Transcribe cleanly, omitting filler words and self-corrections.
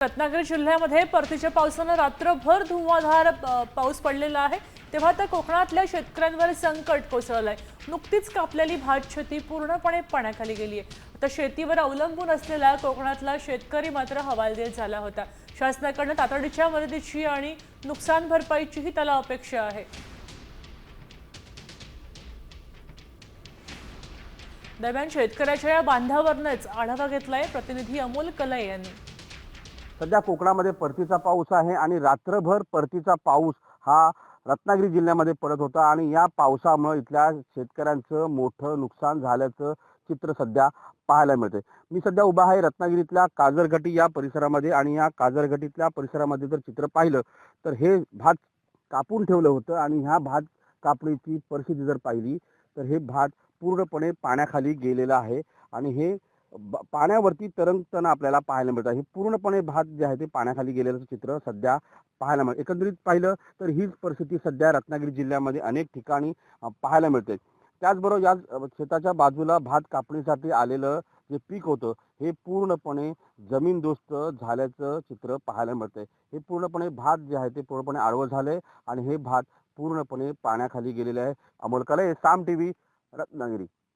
रत्नागिरी जिल्ह्यामध्ये परतीच्या पावसाने रात्रभर धुव्वाधार पाऊस पडलेला आहे। तेव्हा आता कोकणातल्या शेतकऱ्यांवर संकट कोसळलंय। नुकतीच कापलेली भात शेती पूर्णपणे पाण्याखाली गेली आहे। आता शेतीवर अवलंबून असलेला कोकणातला शेतकरी मात्र हवालदिल झाला होता। शासनाकडून तातडीच्या मदतीची आणि नुकसान भरपाईचीही त्याला अपेक्षा आहे। दरम्यान शेतकऱ्याच्या या बांधावरनच आढावा घेतलाय प्रतिनिधी अमोल कलई यांनी। सध्या कोकणामध्ये परतीचा पाऊस आहे आणि रात्रभर परतीचा पाऊस हा रत्नागिरी जिल्ह्यामध्ये पडत होता आणि या पावसामुळे इथल्या शेतकऱ्यांचं मोठं नुकसान झाल्याचं चित्र सध्या पाहायला मिळते। मी सध्या उभा आहे रत्नागिरीतल्या काजरघटी या परिसरामध्ये आणि या काजरघटीतल्या परिसरामध्ये जर चित्र पाहिलं तर हे भात कापून ठेवलं होतं आणि ह्या भात कापणीची परिस्थिती जर पाहिली तर हे भात पूर्णपणे पाण्याखाली गेलेलं आहे आणि हे पाण्यावरती तरंगताना आपल्याला पाहायला मिळतं। हे पूर्णपणे भात जे आहे ते पाण्याखाली गेलेलं चित्र सध्या पाहायला मिळतं। एकंदरीत पाहिलं तर हीच परिस्थिती सध्या रत्नागिरी जिल्ह्यामध्ये अनेक ठिकाणी पाहायला मिळते। त्याचबरोबर या शेताच्या बाजूला भात कापणीसाठी आलेलं जे पीक होतं हे पूर्णपणे जमीनदोस्त झाल्याचं चित्र पाहायला मिळतंय। हे पूर्णपणे भात जे आहे ते पूर्णपणे आडवं झालंय आणि हे भात पूर्णपणे पाण्याखाली गेलेले आहे। अमोल कलई, साम टीव्ही, रत्नागिरी।